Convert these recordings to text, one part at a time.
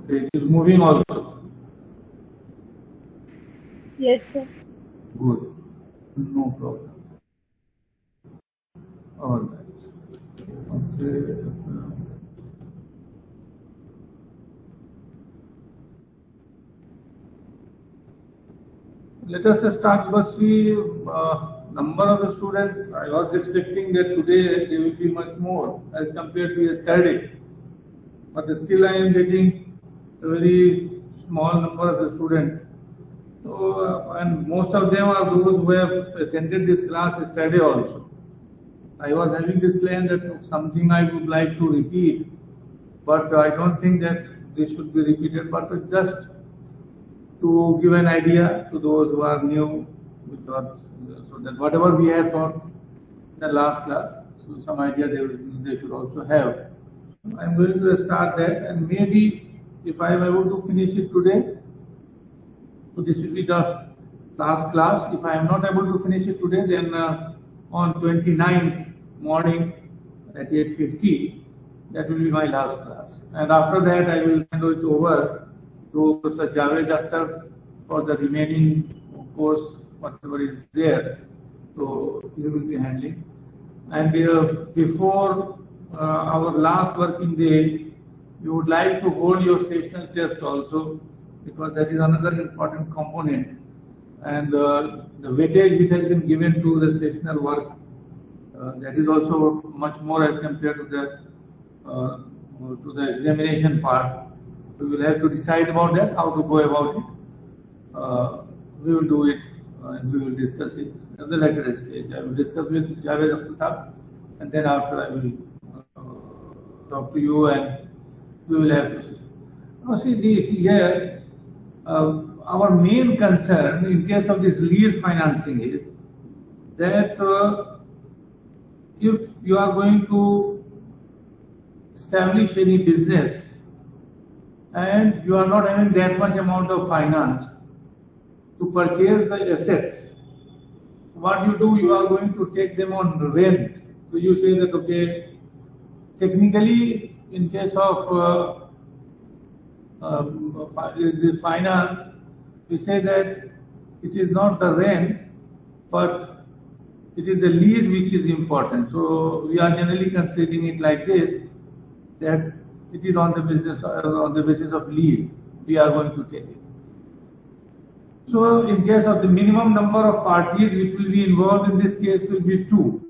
Okay, it is moving also. Yes, sir. Good. No problem. All right. Okay. Let us start because see, number of the students, I was expecting that today they will be much more as compared to yesterday. But still I am getting a very small number of the students. So, and most of them are those who have attended this class yesterday also. I was having this plan that something I would like to repeat, but I don't think that this should be repeated, but just to give an idea to those who are new, we thought, so that whatever we have taught in the last class, so some idea they should also have. I'm going to start that, and maybe if I am able to finish it today, so this will be the last class. If I am not able to finish it today, then on 29th morning at 8:50, that will be my last class. And after that, I will hand it over to Sir Javed Akhtar for the remaining course, whatever is there. So he will be handling. And before our last working day, we would like to hold your sessional test also, because that is another important component. And the weightage which has been given to the sessional work, that is also much more as compared to the examination part. We will have to decide about that, how to go about it. We will do it and we will discuss it at the later stage. I will discuss with Javed Akhtar, and then after I will talk to you and we will have to see. Now see this here, our main concern in case of this lease financing is that if you are going to establish any business and you are not having that much amount of finance to purchase the assets, what you do, you are going to take them on rent. So you say that, okay, technically in case of this finance, we say that it is not the rent, but it is the lease which is important. So we are generally considering it like this, that it is on the basis of lease we are going to take it. So in case of the minimum number of parties which will be involved in this case will be two.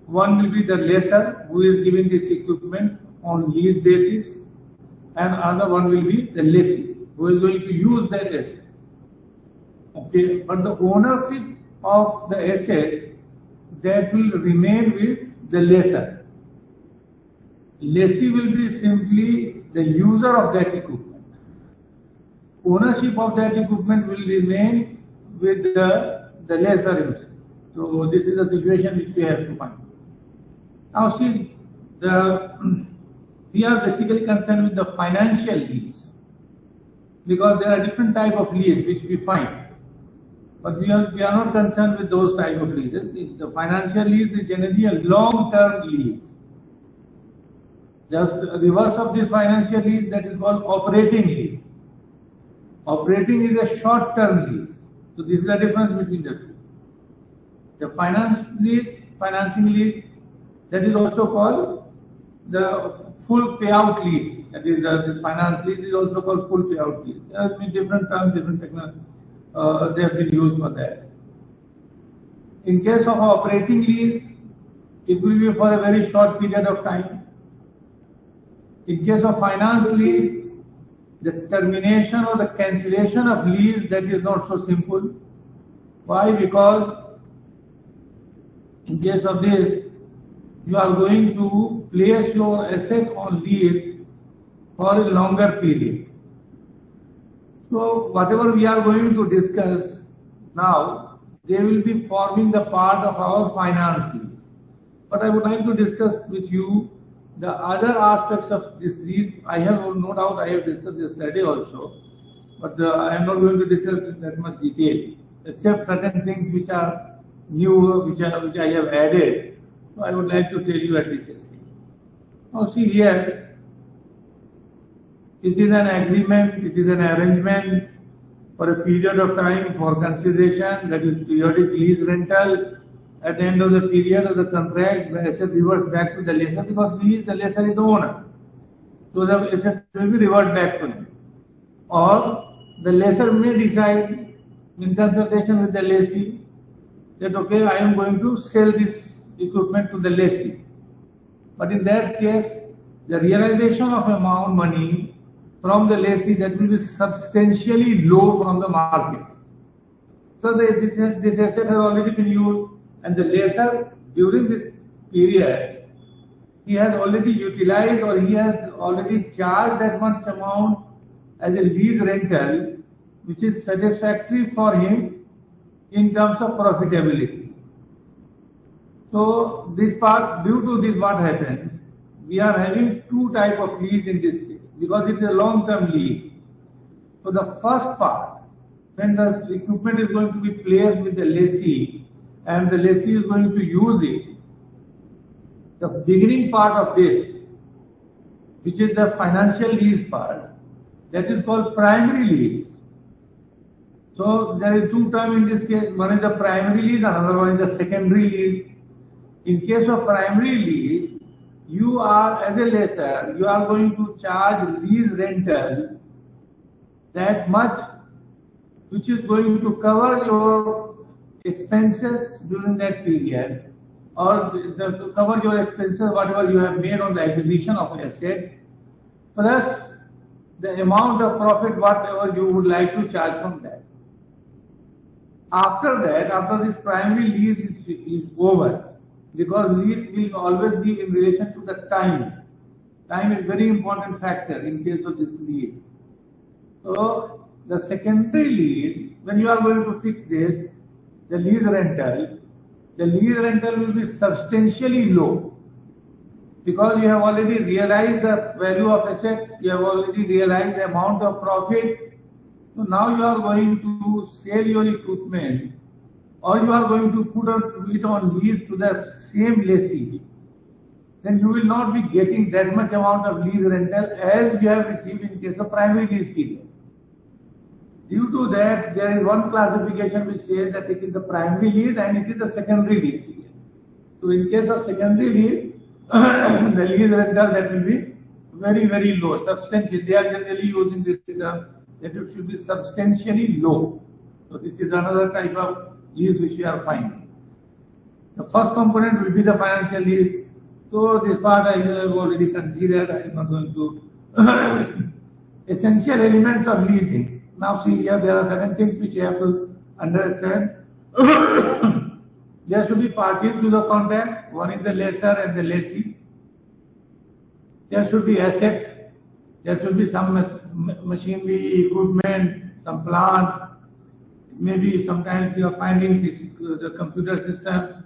One will be the lessor who is giving this equipment on lease basis, and another one will be the lessee who is going to use that asset. Okay, but the ownership of the asset, that will remain with the lessor. Lessee will be simply the user of that equipment. Ownership of that equipment will remain with the lessor himself. So this is the situation which we have to find. Now see, we are basically concerned with the financial lease, because there are different type of lease which we find, but we are not concerned with those type of leases. The financial lease is generally a long-term lease. Just the reverse of this financial lease, that is called operating lease. Operating is a short-term lease. So this is the difference between the two. The financing lease, that is also called the full payout lease. That is, this finance lease is also called full payout lease. There have been different terms, different technology. They have been used for that. In case of operating lease, it will be for a very short period of time. In case of finance lease, the termination or the cancellation of lease, that is not so simple. Why? Because in case of this, you are going to place your asset on lease for a longer period. So whatever we are going to discuss now, they will be forming the part of our finance lease. But I would like to discuss with you the other aspects of this lease. I have no doubt I have discussed yesterday also, but I am not going to discuss in that much detail, except certain things which are new, which I have added. So I would like to tell you at this stage. Now see here, It is an agreement, it is an arrangement for a period of time for consideration, that is periodic lease rental. At the end of the period of the contract, the asset reverts back to the lessor, because the lessor is the owner. So the asset will be reverted back to him. Or the lessor may decide in consultation with the lessee that okay, I am going to sell this equipment to the lessee. But in that case, the realization of amount money from the lessee, that will be substantially low from the market. So this asset has already been used, and the lessor during this period, he has already utilized or he has already charged that much amount as a lease rental, which is satisfactory for him in terms of profitability. So this part, due to this, what happens? We are having two types of lease in this case, because it is a long-term lease. So the first part, when the equipment is going to be placed with the lessee and the lessee is going to use it, the beginning part of this, which is the financial lease part, that is called primary lease. So there is two terms in this case. One is the primary lease, another one is the secondary lease. In case of primary lease, you are, as a lessor, you are going to charge lease rental that much, which is going to cover your expenses during that period, or to cover your expenses, whatever you have made on the acquisition of asset, plus the amount of profit, whatever you would like to charge from that. After that, after this primary lease is over, because lease will always be in relation to the time. Time is very important factor in case of this lease. So the secondary lease, when you are going to fix this, the lease rental will be substantially low, because you have already realized the value of asset, you have already realized the amount of profit. So now you are going to sell your equipment, or you are going to put it on lease to the same lessee. Then you will not be getting that much amount of lease rental as we have received in case of primary lease period. Due to that, there is one classification which says that it is the primary lease and it is the secondary lease period. So in case of secondary lease, the lease rental, that will be very, very low. Substantially, they are generally using this term, that it should be substantially low. So this is another type of lease which we are finding. The first component will be the financial lease. So this part I have already considered. I am not going to essential elements of leasing. Now see here, there are certain things which you have to understand. There should be parties to the contract. One is the lessor and the lessee. There should be asset. There should be some machinery, equipment, some plant. Maybe sometimes you are finding the computer system.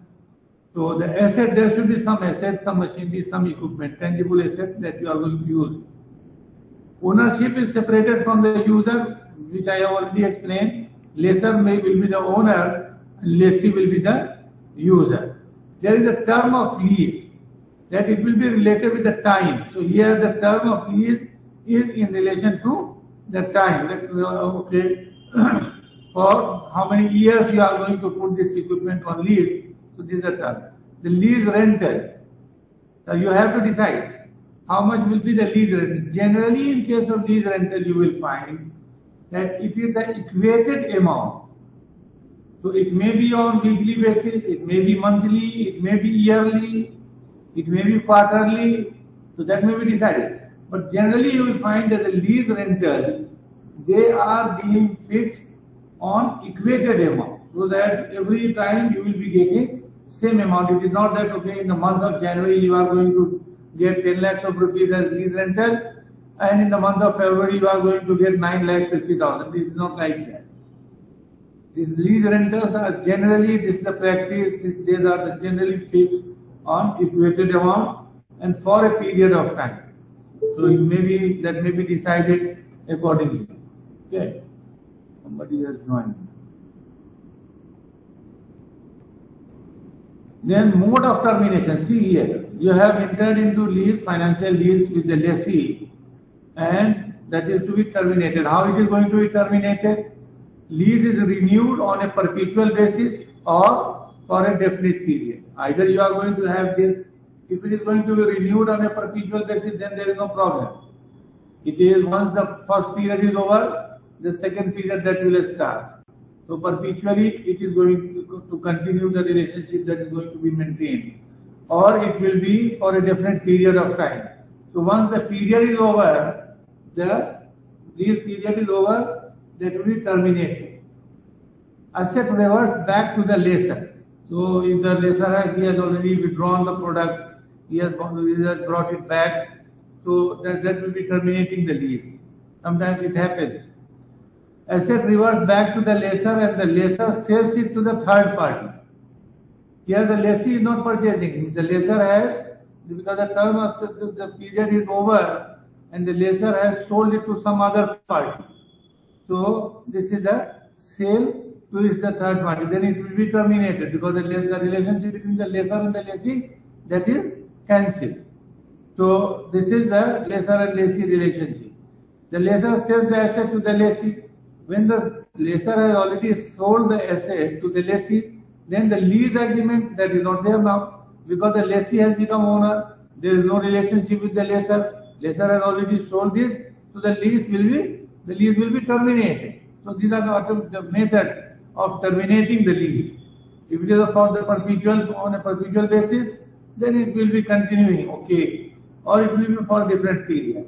So the asset, there should be some asset, some machinery, some equipment, tangible asset that you are going to use. Ownership is separated from the user, which I have already explained. Lessor will be the owner, and lessee will be the user. There is a term of lease that it will be related with the time. So here the term of lease is in relation to the time. Like, okay, for how many years you are going to put this equipment on lease. So this is the term. The lease rental. So you have to decide how much will be the lease rental. Generally, in case of lease rental, you will find that it is the equated amount. So it may be on weekly basis, it may be monthly, it may be yearly, it may be quarterly. So that may be decided. But generally, you will find that the lease rentals, they are being fixed on equated amount, so that every time you will be getting same amount. It is not that okay, in the month of January you are going to get 10 lakhs of rupees as lease rental, and in the month of February you are going to get 9,50,000. This is not like that. These lease rentals are generally, this is the practice, these are generally fixed on equated amount and for a period of time. So it may be, that may be decided accordingly. Okay. Somebody has joined. Then mode of termination. See here, you have entered into lease, financial lease with the lessee, and that is to be terminated. How it is going to be terminated? Lease is renewed on a perpetual basis or for a definite period. Either you are going to have this. If it is going to be renewed on a perpetual basis, then there is no problem. It is once the first period is over, the second period that will start. So perpetually it is going to continue the relationship that is going to be maintained, or it will be for a definite period of time. So once the period is over, the lease period is over, that will be terminated. Asset reverts back to the lessor. So if the lessor he has already withdrawn the product, he has brought it back, so that will be terminating the lease. Sometimes it happens. Asset reverts back to the lessor and the lessor sells it to the third party. Here the lessee is not purchasing. The lessor has, because the term of the period is over, and the lessor has sold it to some other party. So this is the sale to the third party. Then it will be terminated because the relationship between the lessor and the lessee, that is cancelled. So this is the lessor and lessee relationship. The lessor sells the asset to the lessee. When the lessor has already sold the asset to the lessee, then the lease agreement that is not there now, because the lessee has become owner, there is no relationship with the lessor. Lessor has already sold this, so the lease will be terminated. So these are the methods of terminating the lease. If it is for the perpetual on a perpetual basis, then it will be continuing, okay, or it will be for a different period.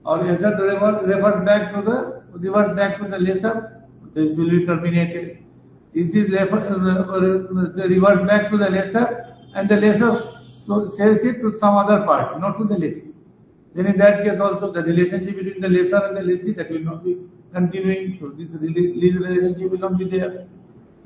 Or asset reverts back to the lessor, it will be terminated. This is reverts back to the lessor, and the lessor sells it to some other party, not to the lessee. Then in that case also the relationship between the lessor and the lessee, that will not be continuing. So this lease relationship will not be there.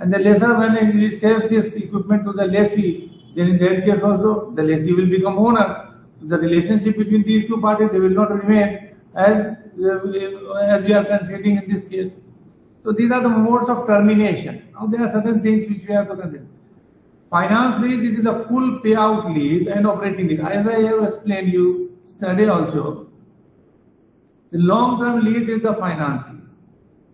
And the lessor, when he sells this equipment to the lessee, then in that case also the lessee will become owner. The relationship between these two parties, they will not remain as we are considering in this case. So these are the modes of termination. Now there are certain things which we have to consider. Finance lease, it is a full payout lease and operating lease. As I have explained you, study also. The long-term lease is the finance lease.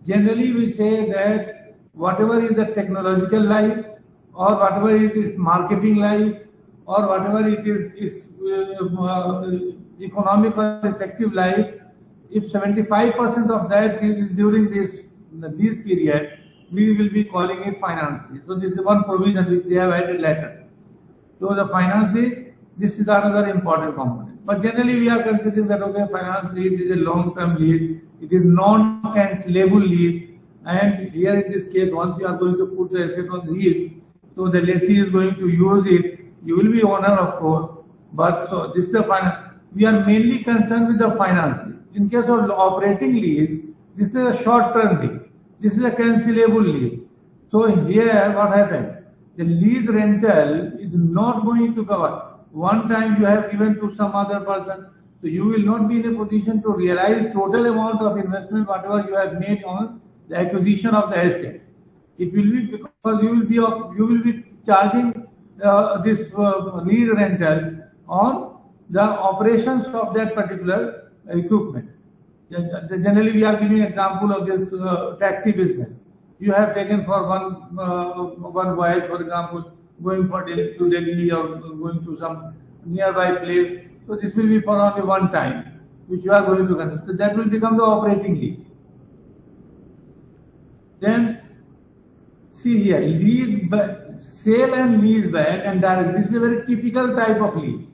Generally we say that whatever is the technological life, or whatever is its marketing life, or whatever it is its economic or effective life, if 75% of that is during this lease period, we will be calling it finance lease. So this is one provision which they have added later. So the finance lease, this is another important component. But generally we are considering that okay, finance lease is a long-term lease, it is non-cancelable lease, and here in this case, once you are going to put the asset on lease, so the lessee is going to use it, you will be owner of course, but so this is the finance. We are mainly concerned with the finance lease. In case of operating lease, this is a short-term lease. This is a cancelable lease. So here what happens? The lease rental is not going to cover. One time you have given to some other person, so you will not be in a position to realize total amount of investment whatever you have made on the acquisition of the asset. It will be because you will be charging this lease rental on the operations of that particular equipment. Generally, we are giving example of this taxi business. You have taken for one voyage, for example, going to Delhi or going to some nearby place. So this will be for only one time, which you are going to consider. So that will become the operating lease. Then see here, sale and lease back and direct. This is a very typical type of lease.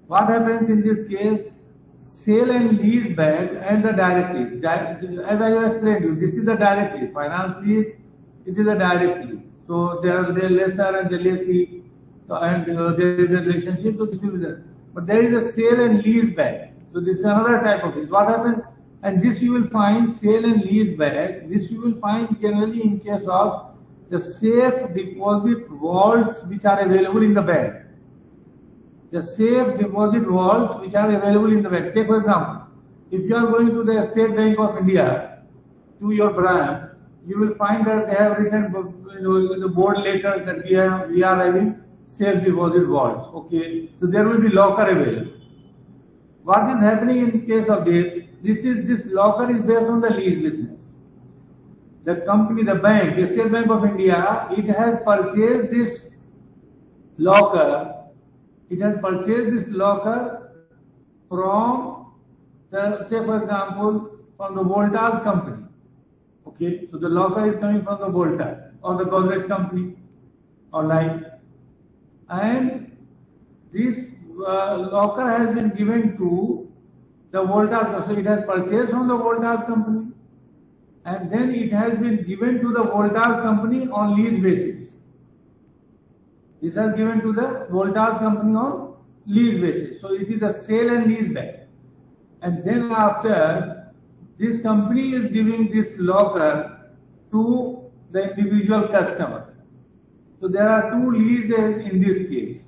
What happens in this case? Sale and lease back and the direct lease. As I have explained to you, this is the direct lease. Finance lease, it is a direct lease. So there are the lessor and the lessee, and there is a relationship. So this will be there. But there is a sale and lease back. So this is another type of lease. What happens? And this you will find sale and lease back. This you will find generally in case of the safe deposit vaults which are available in the bank. The safe deposit vaults which are available in the bank. Take for example, if you are going to the State Bank of India, to your branch, you will find that they have written in the board letters that we are having safe deposit vaults. Okay, so there will be locker available. what is happening in case of this locker is based on the lease business. The company, the bank, the State Bank of India, it has purchased this locker. It has purchased this locker from say for example, from the Voltas company. Okay, so the locker is coming from the Voltas or the Godrej company or like, and this locker has been given to the Voltas. So it has purchased from the Voltas company, and then it has been given to the Voltas company on lease basis. This has given to the Voltas company on lease basis. So it is a sale and lease back. And then after, this company is giving this locker to the individual customer. So there are two leases in this case.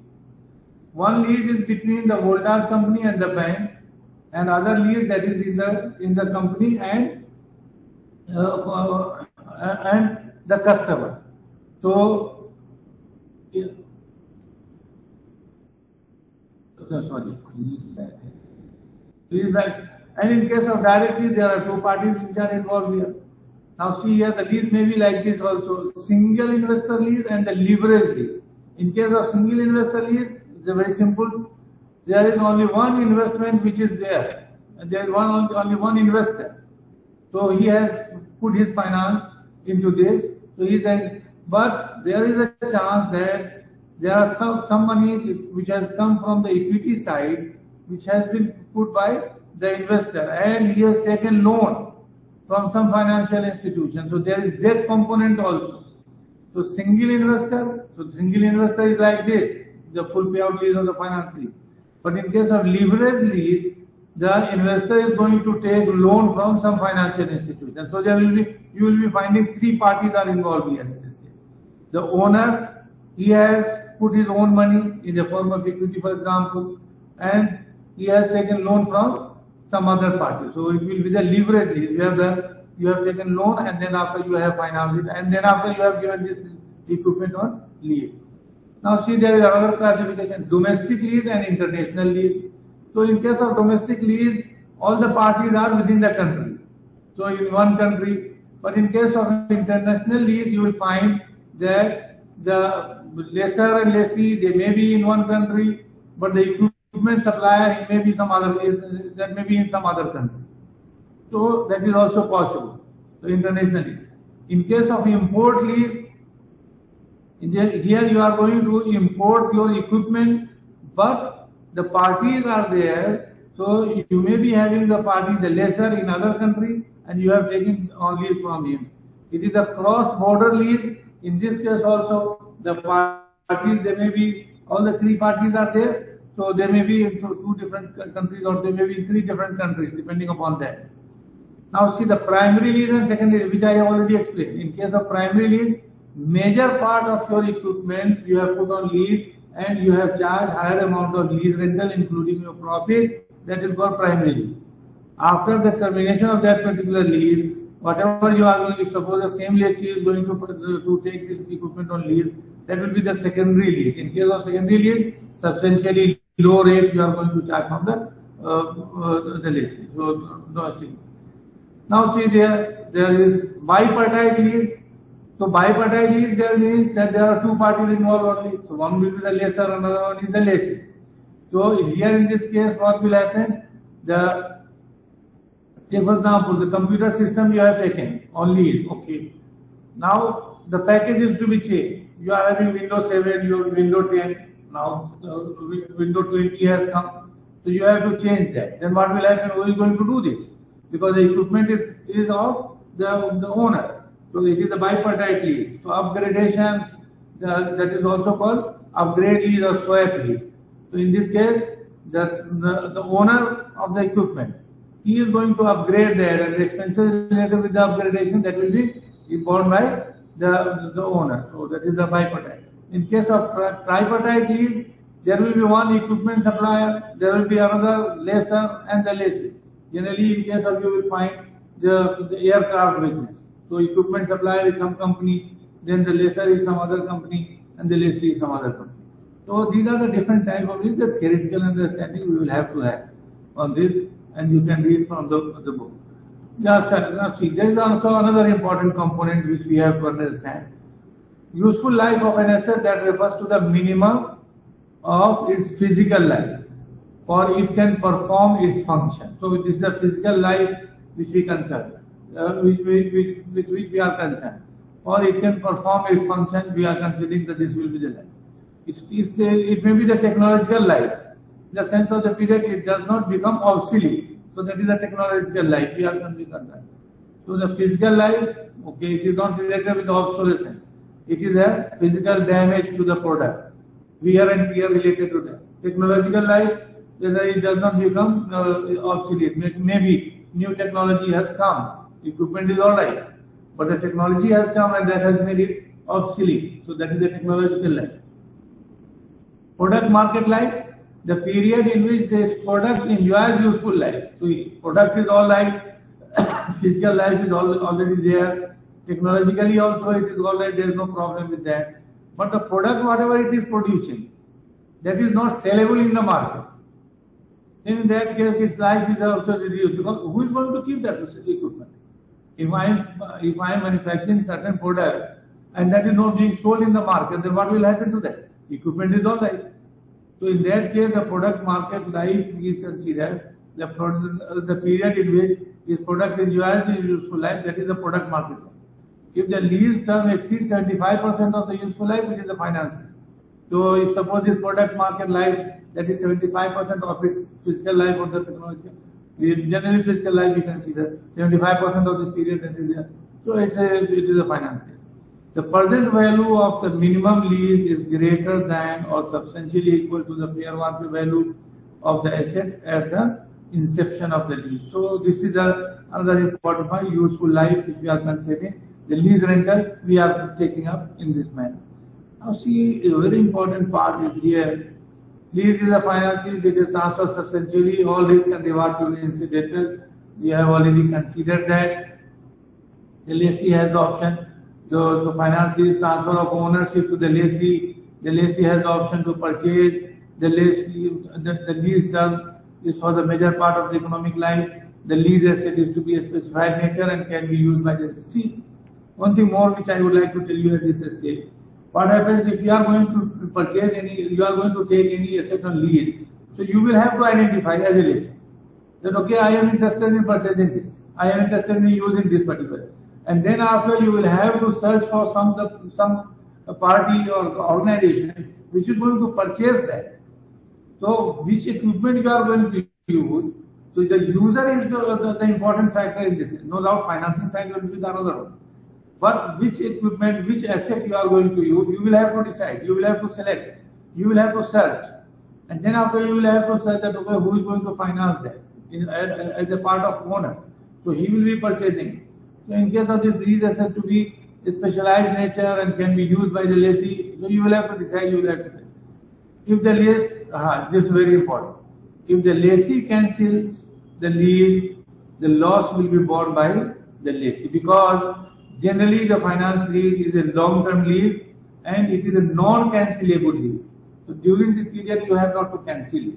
One lease is between the Voltas company and the bank, and other lease that is in the company and the customer. So, lease back. And in case of direct lease, there are two parties which are involved here. Now see here, the lease may be like this also: single investor lease and the leverage lease. In case of single investor lease, it's very simple. There is only one investment which is there, and there is only one investor. So he has put his finance into this. So he said, but there is a chance that there are some money which has come from the equity side, which has been put by the investor, and he has taken loan from some financial institution. So there is debt component also. So single investor is like this, the full payout lease or the finance lease. But in case of leverage lease, the investor is going to take loan from some financial institution. So you will be finding three parties are involved here in this case. The owner, he has put his own money in the form of equity, for example, and he has taken loan from some other party. So it will be the leverage lease. You have taken loan, and then after you have financed it, and then after you have given this equipment on lease. Now see, there is another classification: domestic lease and international lease. So in case of domestic lease, all the parties are within the country. So in one country. But in case of international lease, you will find that the lessor and lessee, they may be in one country, but the equipment supplier, he may be that may be in some other country. So that is also possible. So internationally. In case of import lease, here you are going to import your equipment, but the parties are there. So you may be having the party, the lessor in other country, and you have taken on lease from him. It is a cross-border lease. In this case also, the parties, they may be, all the three parties are there. So there may be two different countries, or there may be three different countries, depending upon that. Now see, the primary lease and secondary, which I have already explained. In case of primary lease, major part of your equipment you have put on lease, and you have charged higher amount of lease rental, including your profit. That is called primary lease. After the termination of that particular lease, whatever you are going to, suppose the same lessee is going to take this equipment on lease, that will be the secondary lease. In case of secondary lease, substantially low rate you are going to charge from the lessee. So domestic. Now see, there is bipartite lease. So bipartite lease there means that there are two parties involved only. So one will be the lessor, another one is the lessee. So here in this case, what will happen? Say for example, the computer system you have taken on lease. Okay. Now the package is to be changed. You are having Windows 7, you have Windows 10. Now Windows 20 has come. So you have to change that. Then what will happen? Who is going to do this? Because the equipment is of the owner. So it is the bipartite lease. So upgradation, that is also called upgrade lease or swap lease. So in this case, the owner of the equipment, he is going to upgrade that, and the expenses related with the upgradation, that will be borne by the owner. So that is the bipartite. In case of tripartite lease, there will be one equipment supplier, there will be another lessor and the lessee. Generally, in case of, you will find the aircraft business. So equipment supplier is some company, then the lessor is some other company, and the lessee is some other company. So these are the different types of lease. The theoretical understanding we will have to have. on this, and you can read from the book. Now, see, there is also another important component which we have to understand. Useful life of an asset, that refers to the minimum of its physical life, or it can perform its function. So it is the physical life which we concern, with which we are concerned, or it can perform its function. We are considering that this will be the life. It may be the technological life. In the sense of the period, it does not become obsolete. So that is the technological life we are concerned. So the physical life, okay, it is not related with obsolescence. It is a physical damage to the product. Wear and tear related to that. Technological life, whether it does not become obsolete. Maybe new technology has come. Equipment is alright. But the technology has come and that has made it obsolete. So that is the technological life. Product market life, the period in which this product enjoys useful life. So product is all right, physical life is already there, technologically also it is all right, there is no problem with that. But the product, whatever it is producing, that is not sellable in the market. In that case, its life is also reduced, because who is going to keep that equipment? If I am manufacturing certain product and that is not being sold in the market, then what will happen to that? Equipment is all right. So in that case, the product market life is considered the period in which this product enjoys its useful life, that is the product market life. If the lease term exceeds 75% of the useful life, it is the finance life. So if suppose this product market life, that is 75% of its physical life or the technological, generally physical life we consider 75% of this period that is there. So it is a finance life. The present value of the minimum lease is greater than or substantially equal to the fair market value of the asset at the inception of the lease. So this is another important point, useful life, if we are considering. The lease rental we are taking up in this manner. Now see, a very important part is here. Lease is a finance lease, it is transferred substantially, all risk and reward to be incidental. We have already considered that. The lessee has the option. So finance lease, transfer of ownership to the lessee. The lessee has the option to purchase. The lease term is for the major part of the economic life. The lease asset is to be a specified nature and can be used by the lessee. One thing more which I would like to tell you at this stage. What happens if you are going to purchase you are going to take any asset on lease? So you will have to identify as a lessee that okay, I am interested in purchasing this. I am interested in using this particular. And then after you will have to search for some party or organization which is going to purchase that. So which equipment you are going to use? So the user is the important factor in this. No doubt financing side will be the another one. But which equipment, which asset you are going to use, you will have to decide. You will have to select. You will have to search. And then after you will have to search that okay, who is going to finance that as a part of owner. So he will be purchasing it. So in case of this lease asset to be a specialized nature and can be used by the lessee, so you will have to decide, you will have to decide. If the lease, this is very important. If the lessee cancels the lease, the loss will be borne by the lessee, because generally the finance lease is a long-term lease and it is a non-cancelable lease. So during this period you have not to cancel it.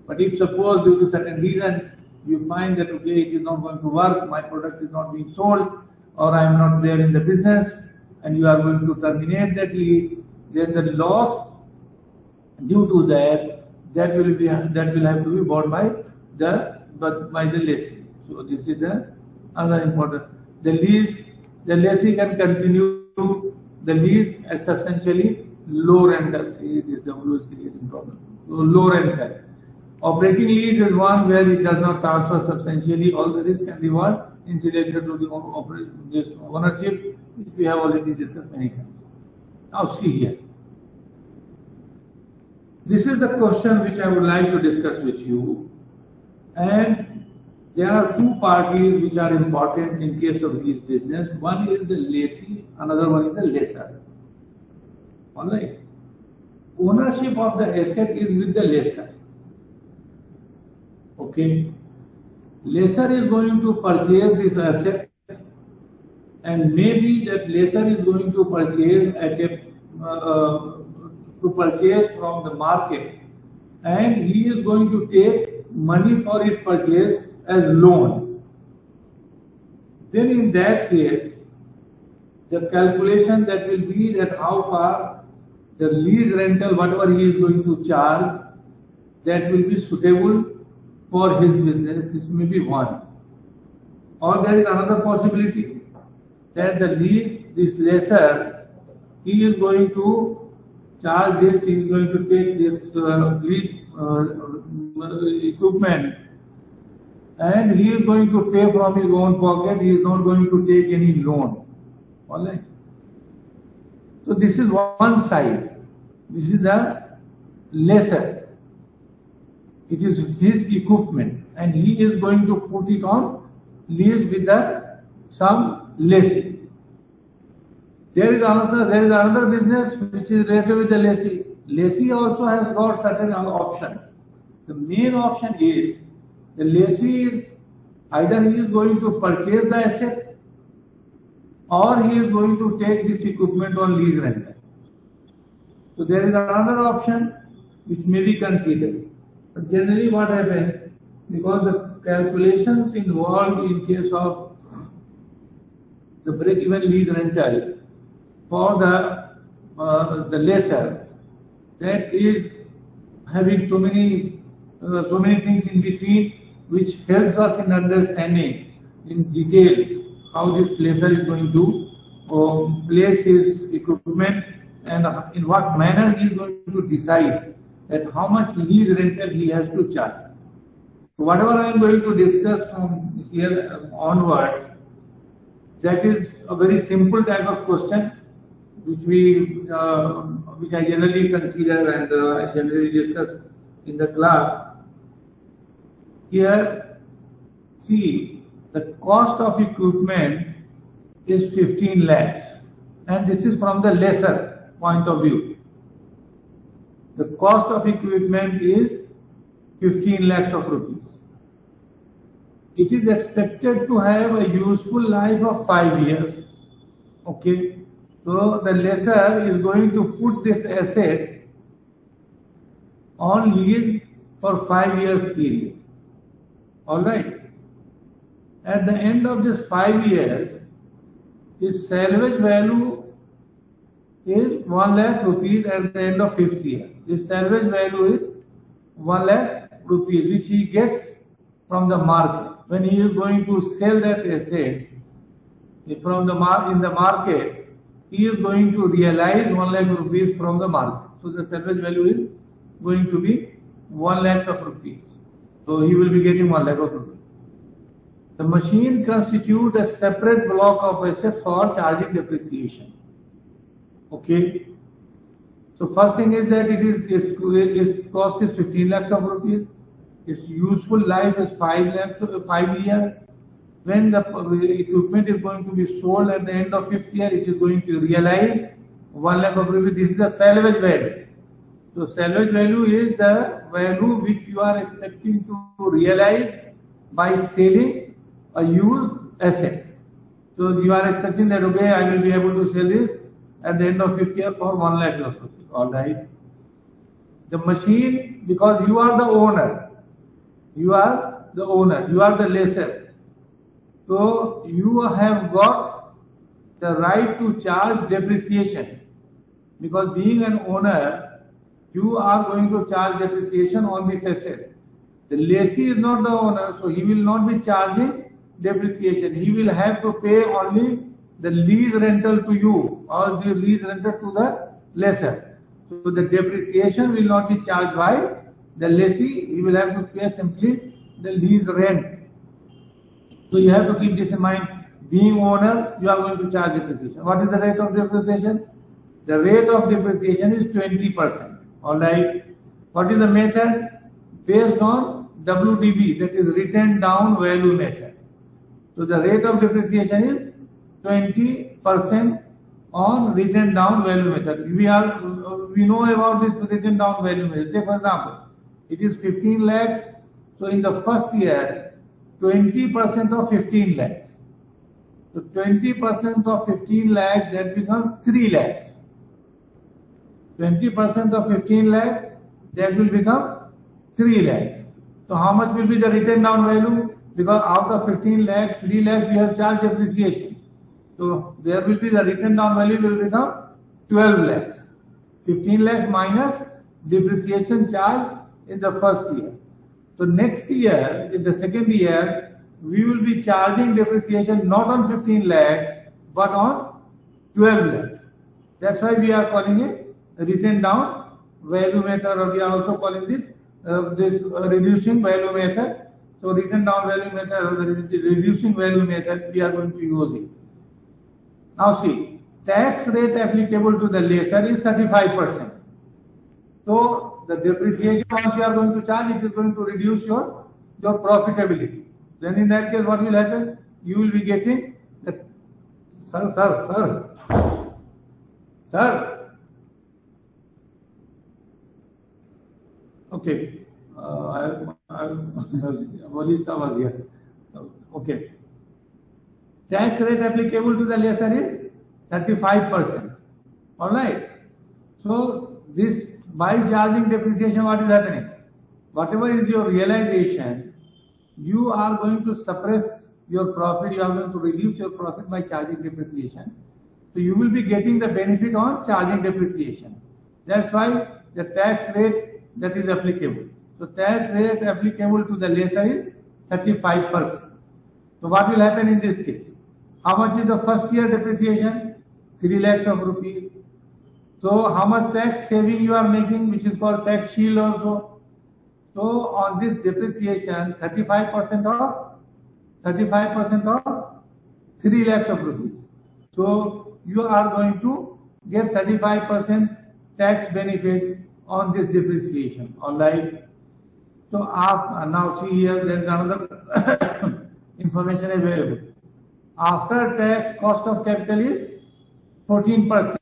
But if suppose due to certain reason you find that okay, it is not going to work, my product is not being sold, or I am not there in the business, and you are going to terminate that lease, then the loss due to that will have to be borne by the lessee. So this is another important. The lessee can continue the lease at substantially low rental. See, this W is creating problem. So low rental. Operating lease is one where it does not transfer substantially all the risk and reward incidental to the ownership, which we have already discussed many times. Now see here. This is the question which I would like to discuss with you. And there are two parties which are important in case of lease business. One is the lessee, another one is the lessor. Alright. Ownership of the asset is with the lessor. Okay. Lessor is going to purchase this asset, and maybe that lessor is going to purchase from the market, and he is going to take money for its purchase as loan, then in that case, the calculation that will be that how far the lease rental, whatever he is going to charge, that will be suitable for his business. This may be one. Or there is another possibility that the lease, this lessor, he is going to charge this, he is going to take this lease equipment, and he is going to pay from his own pocket. He is not going to take any loan. All right. So this is one side. This is the lessor. It is his equipment, and he is going to put it on lease with some lessee. There is another business which is related with the lessee. Lessee also has got certain options. The main option is the lessee is either he is going to purchase the asset or he is going to take this equipment on lease rental. So there is another option which may be considered. But generally what happens, because the calculations involved in case of the break-even lease rental for the lessor, that is having so many things in between, which helps us in understanding in detail how this lessor is going to place his equipment and in what manner he is going to decide that how much lease rental he has to charge. Whatever I am going to discuss from here onwards, that is a very simple type of question which I generally consider and I generally discuss in the class. Here, see, the cost of equipment is 15 lakhs, and this is from the lessor point of view. The cost of equipment is 15 lakhs of rupees. It is expected to have a useful life of 5 years. Okay, so the lessor is going to put this asset on lease for 5 years period. All right. At the end of this 5 years, his salvage value is 1 lakh rupees at the end of 5th year. His salvage value is 1 lakh rupees, which he gets from the market. When he is going to sell that asset from in the market, he is going to realize 1 lakh rupees from the market. So the salvage value is going to be 1 lakh of rupees. So he will be getting 1 lakh of rupees. The machine constitutes a separate block of asset for charging depreciation. Okay. So first thing is that its cost is 15 lakhs of rupees. Its useful life is 5 years. When the equipment is going to be sold at the end of 5th year, it is going to realize 1 lakh of rupees. This is the salvage value. So salvage value is the value which you are expecting to realize by selling a used asset. So you are expecting that, okay, I will be able to sell this at the end of 5th year for 1 lakh of rupees. All right. The machine, because you are the owner, you are the lessor. So you have got the right to charge depreciation, because being an owner, you are going to charge depreciation on this asset. The lessee is not the owner, so he will not be charging depreciation. He will have to pay only the lease rental to you or the lease rental to the lessor. So the depreciation will not be charged by the lessee. He will have to pay simply the lease rent. So you have to keep this in mind. Being owner, you are going to charge depreciation. What is the rate of depreciation? The rate of depreciation is 20%. All right. What is the method? Based on WDV, that is written down value method. So the rate of depreciation is 20% on written down value method. We know about this written down value method. Take for example, it is 15 lakhs. So in the first year, 20% of 15 lakhs. So 20% of 15 lakhs, that becomes 3 lakhs. 20% of 15 lakhs, that will become 3 lakhs. So how much will be the written down value? Because out of 15 lakhs, 3 lakhs we have charged depreciation. So there will be the written down value will become 12 lakhs. 15 lakhs minus depreciation charge in the first year. So next year, in the second year, we will be charging depreciation not on 15 lakhs, but on 12 lakhs. That's why we are calling it written down value method, or we are also calling this reducing value method. So written down value method or the reducing value method, we are going to use it. Now see, tax rate applicable to the lessor is 35%. So the depreciation once you are going to charge, it is going to reduce your profitability. Then in that case, what will happen? You will be getting the sir. Okay, Walisa was here. Okay. Tax rate applicable to the lessor is 35%. All right. So this, by charging depreciation, what is happening? Whatever is your realization, you are going to suppress your profit. You are going to reduce your profit by charging depreciation. So you will be getting the benefit on charging depreciation. That's why the tax rate that is applicable. So tax rate applicable to the lessor is 35%. So what will happen in this case? How much is the first year depreciation? 3 lakhs of rupees. So how much tax saving you are making, which is called tax shield also. So on this depreciation, 35% of 3 lakhs of rupees. So you are going to get 35% tax benefit on this depreciation. All right. So now see here, there is another information available. After tax cost of capital is 14%.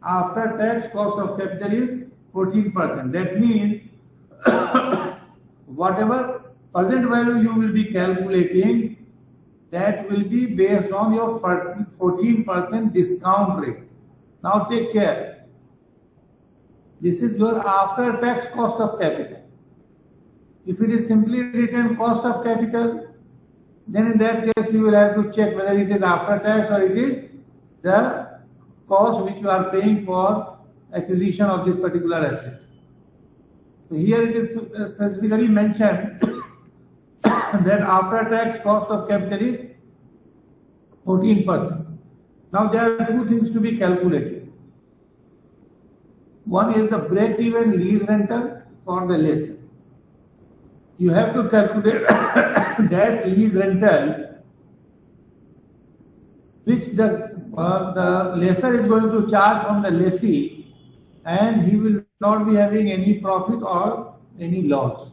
After tax cost of capital is 14%. That means whatever present value you will be calculating, that will be based on your 14% discount rate. Now take care. This is your after tax cost of capital. If it is simply written cost of capital, then in that case you will have to check whether it is after tax or it is the cost which you are paying for acquisition of this particular asset. So here it is specifically mentioned that after tax cost of capital is 14%. Now there are two things to be calculated. One is the break-even lease rental for the lessor. You have to calculate that lease rental which the lessor is going to charge from the lessee, and he will not be having any profit or any loss.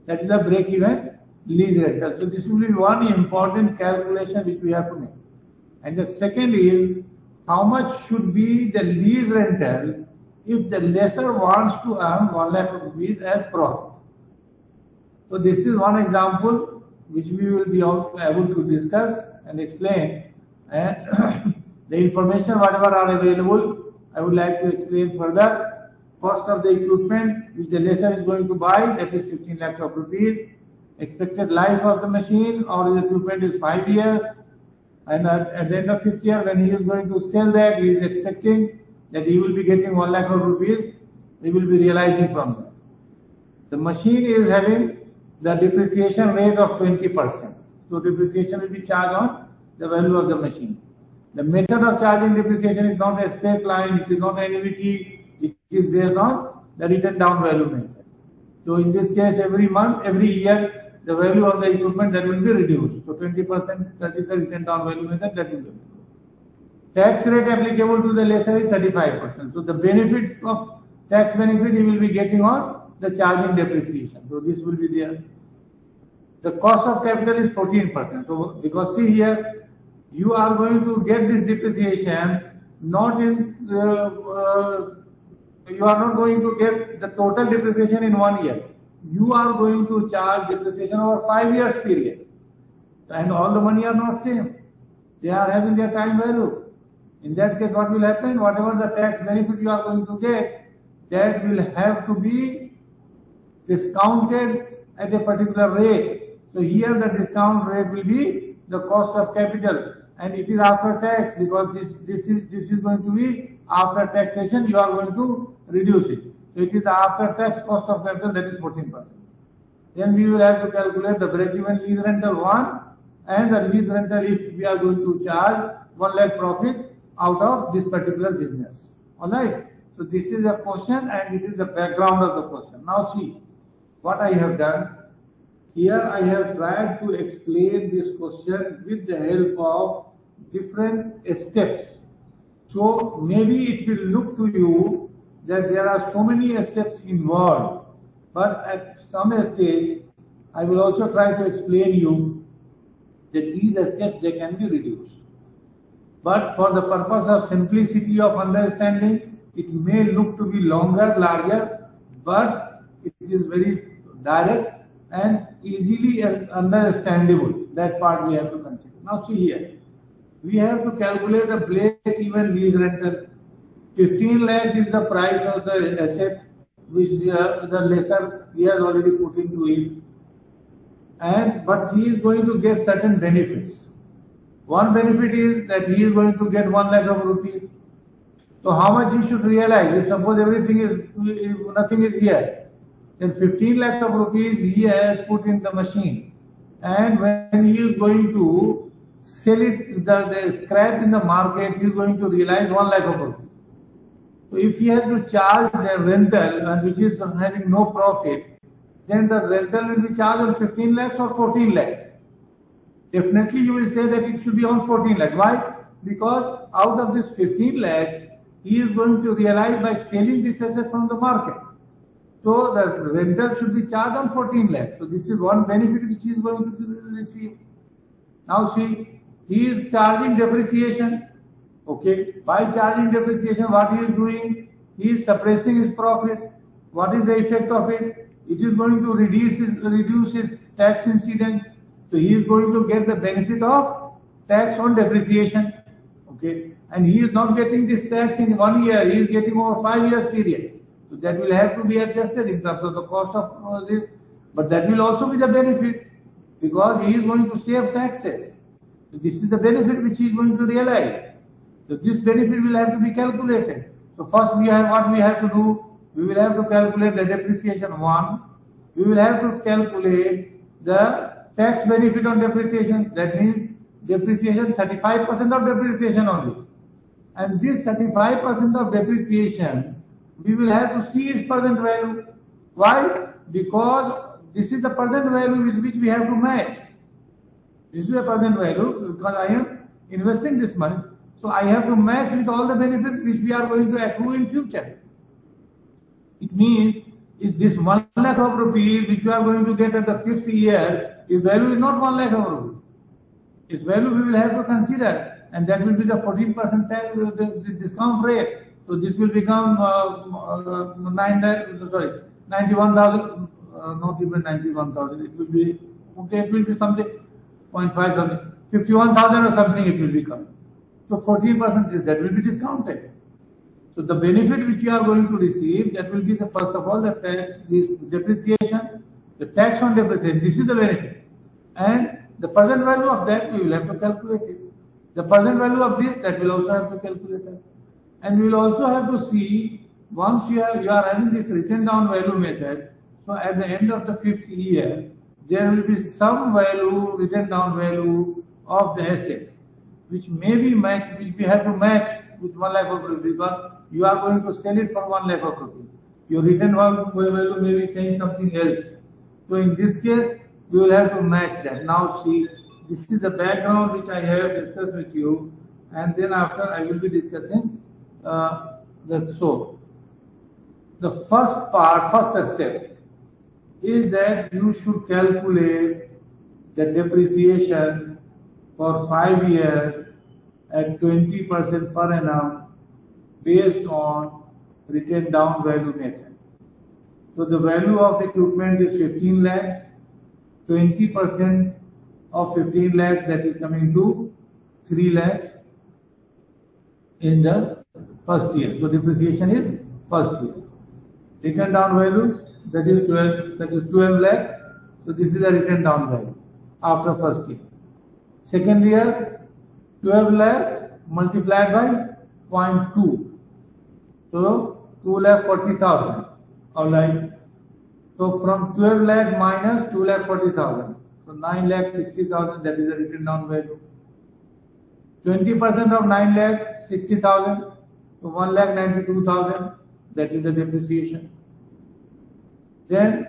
That is the break-even lease rental. So this will be one important calculation which we have to make. And the second is how much should be the lease rental if the lessor wants to earn 1 lakh rupees as profit. So this is one example which we will be able to discuss and explain, and the information whatever are available, I would like to explain further. Cost of the equipment which the lessor is going to buy, that is 15 lakhs of rupees. Expected life of the machine or the equipment is 5 years, and at the end of 5th year when he is going to sell that, he is expecting that he will be getting 1 lakh rupees, he will be realizing from that. The machine is having the depreciation rate of 20%. So depreciation will be charged on the value of the machine. The method of charging depreciation is not a straight line, it is not annuity, it is based on the written down value method. So in this case, every month, every year, the value of the equipment that will be reduced. So 20%, that is the written down value method, that will be reduced. Tax rate applicable to the lessor is 35%. So the benefits of tax benefit you will be getting on the charging depreciation. So this will be there. The cost of capital is 14%. So because see here, you are going to get this depreciation not in, you are not going to get the total depreciation in 1 year. You are going to charge depreciation over 5 years period. And all the money are not same. They are having their time value. In that case, what will happen? Whatever the tax benefit you are going to get, that will have to be discounted at a particular rate. So here the discount rate will be the cost of capital, and it is after tax, because this is going to be after taxation. You are going to reduce it. So it is the after tax cost of capital, that is 14%. Then we will have to calculate the break-even lease rental 1, and the lease rental if we are going to charge 1 lakh profit out of this particular business. Alright. So this is a question, and it is the background of the question. Now see what I have done. Here I have tried to explain this question with the help of different steps. So maybe it will look to you that there are so many steps involved, but at some stage I will also try to explain you that these steps, they can be reduced. But for the purpose of simplicity of understanding, it may look to be longer, larger, but it is very direct and easily understandable. That part we have to consider. Now see here, we have to calculate a break-even lease rental. 15 lakh is the price of the asset which the lessor he has already put into it, but he is going to get certain benefits. One benefit is that he is going to get 1 lakh of rupees. So how much he should realize? If suppose everything is, nothing is here, then 15 lakh of rupees he has put in the machine, and when he is going to sell it, the scrap in the market, he is going to realize 1 lakh of rupees. So if he has to charge the rental, and which is having no profit, then the rental will be charged on 15 lakhs or 14 lakhs. Definitely you will say that it should be on 14 lakhs. Why? Because out of this 15 lakhs, he is going to realize by selling this asset from the market. So the rental should be charged on 14 lakhs. So this is one benefit which he is going to receive. Now see, he is charging depreciation. Okay, by charging depreciation, what he is doing? He is suppressing his profit. What is the effect of it? It is going to reduce his tax incidence. So he is going to get the benefit of tax on depreciation. Okay, and he is not getting this tax in 1 year. He is getting over 5 years period. So that will have to be adjusted in terms of the cost of this. But that will also be the benefit, because he is going to save taxes. So this is the benefit which he is going to realize. So this benefit will have to be calculated. So first we have what we have to do. We will have to calculate the depreciation 1. We will have to calculate the tax benefit on depreciation. That means depreciation, 35% of depreciation only. And this 35% of depreciation, we will have to see its present value. Why? Because this is the present value with which we have to match. This is the present value because I am investing this money. So I have to match with all the benefits which we are going to accrue in future. It means if this 1 lakh of rupees which you are going to get at the 5th year, its value is not 1 lakh of rupees. Its value we will have to consider, and that will be the 14% tax, the discount rate. So this will become 91,000, not even 91,000. It will be okay. It will be something 0.5 something, 51,000 or something. It will become. So 14% that will be discounted. So the benefit which you are going to receive, that will be the first of all the tax, this depreciation, the tax on depreciation. This is the benefit, and the present value of that we will have to calculate it. The present value of this, that will also have to calculate it, and we will also have to see once you are having this written down value method. So at the end of the 5th year, there will be some value, written down value of the asset, which may be matched, which we have to match with 1 lakh of rupees, because you are going to sell it for 1 lakh of rupees. Your written value may be saying something else. So in this case, we will have to match that. Now see, this is the background which I have discussed with you, and then after I will be discussing so the first step is that you should calculate the depreciation for 5 years at 20% per annum based on written down value method. So the value of equipment is 15 lakhs, 20% of 15 lakhs, that is coming to 3 lakhs in the first year. So depreciation is first year. Written down value, that is 12 lakh, So this is the written down value after first year. Second year, 12 lakh multiplied by 0.2. So 2,40,000. Alright. So from 12 lakh minus 2,40,000. So 9,60,000, that is the written down value. 20% of 9,60,000. So 1,92,000, that is the depreciation. Then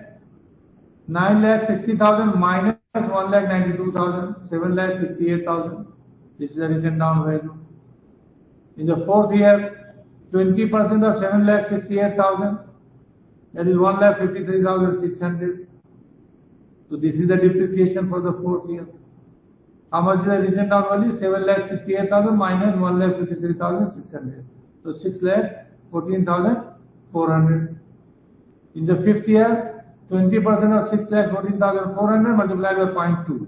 9,60,000 minus 1,92,000, 7,68,000. This is the written down value. In the fourth year, 20% of 7,68,000, that is 1,53,600. So this is the depreciation for the fourth year. How much is the written down value? 7,68,000 minus 1,53,600. So 6,14,400. In the fifth year, 20% of 6,14,400 multiplied by 0.2.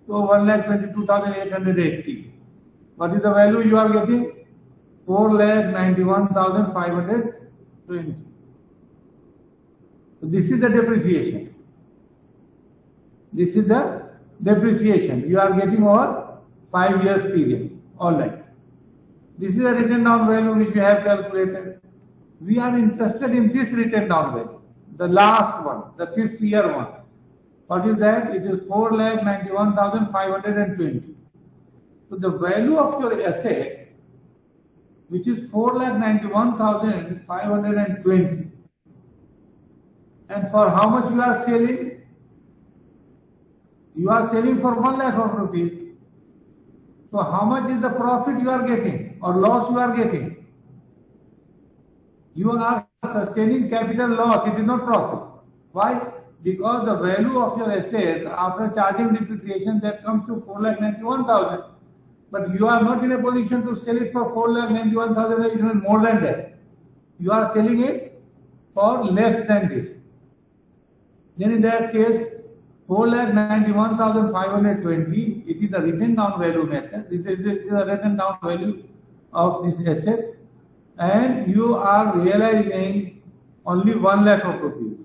So 1,22,880. What is the value you are getting? 4,91,520. So this is the depreciation. This is the depreciation you are getting over 5 years period. Alright. This is the written down value which we have calculated. We are interested in this written down value. The last one, the fifth year one. What is that? It is 4,91,520. So the value of your asset, which is 4,91,520, and for how much you are selling? You are selling for 1 lakh of rupees. So how much is the profit you are getting or loss you are getting? You are sustaining capital loss, it is not profit. Why? Because the value of your asset after charging depreciation, that comes to 4,91,000. But you are not in a position to sell it for 4,91,000 or even more than that. You are selling it for less than this. Then in that case, 4,91,520, it is the written down value method. This is the written down value of this asset. And you are realizing only 1 lakh of rupees.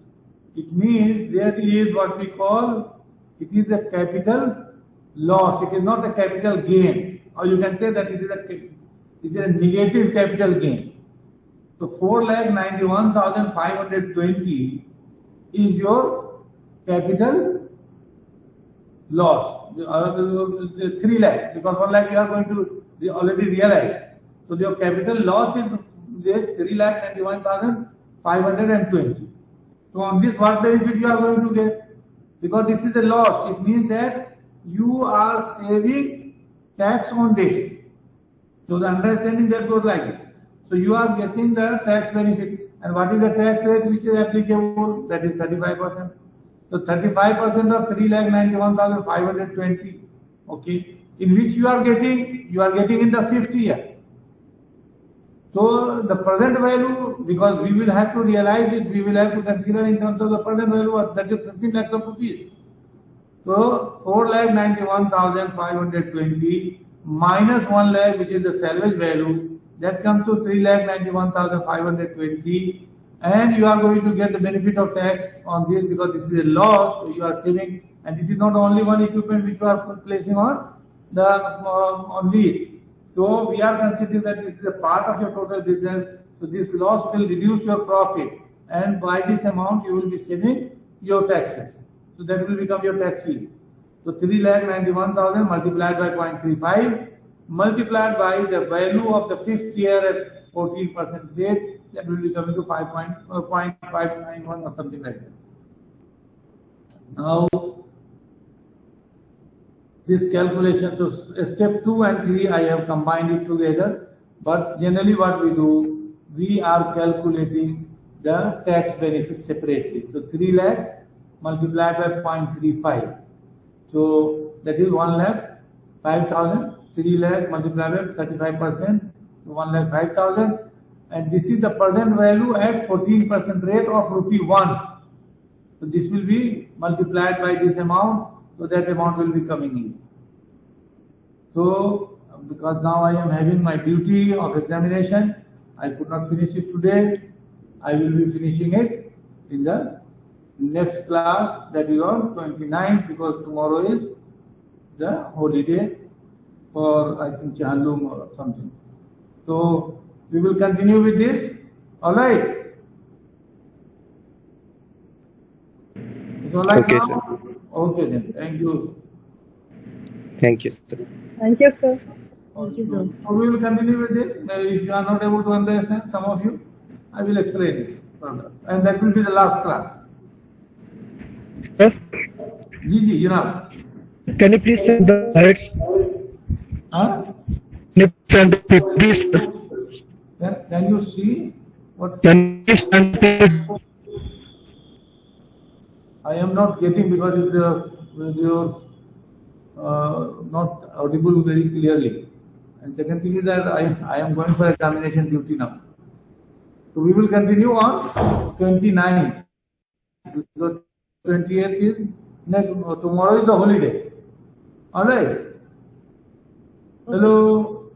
It means there is what we call, it is a capital loss. It is not a capital gain. Or you can say that it is a negative capital gain. So 4,91,520 is your capital loss. 3 lakh, because 1 lakh you are going to already realize. So your capital loss is this 3,91,520. So on this, what benefit you are going to get? Because this is a loss, it means that you are saving tax on this. So the understanding that goes like this. So you are getting the tax benefit. And what is the tax rate which is applicable? That is 35%. So 35% of 3,91,520. Okay. In which you are getting in the fifth year. So the present value, because we will have to realize it, we will have to consider in terms of the present value, that is 15 lakhs of rupees. So 4,91,520 minus 1 lakh, which is the salvage value, that comes to 3,91,520, and you are going to get the benefit of tax on this because this is a loss. So you are saving, and it is not only one equipment which you are placing on the on lease. So we are considering that this is a part of your total business. So this loss will reduce your profit, and by this amount you will be saving your taxes. So that will become your tax yield. So 3,91,000 multiplied by 0.35 multiplied by the value of the fifth year at 14% rate, that will be coming to 5.591 or something like that. Now this calculation, so step 2 and 3 I have combined it together, but generally what we do, we are calculating the tax benefit separately. So 3 lakh multiplied by 0.35, so that is 1,05,000. 3 lakh multiplied by 35%, 1,05,000, and this is the present value at 14% rate of ₹1. So this will be multiplied by this amount, so that amount will be coming in. So because now I am having my duty of examination, I could not finish it today. I will be finishing it in the next class, that is on 29th, because tomorrow is the holiday for, I think, Chandum or something. So we will continue with this. All right. It's all right Okay, now? sir. Okay then. Thank you. Thank you, sir. Thank you, sir. Thank you, sir. So we will continue with this. If you are not able to understand, some of you, I will explain it further. And that will be the last class. Sir, Gigi, you know. can you please send the slides? Huh? Can you send the PPT, sir? Can you see what Can you send the PPT? I am not getting, because it's video not audible very clearly. And second thing is that I am going for examination duty now. So we will continue on 29th. Because 28th is tomorrow is the holiday. All right. Hello.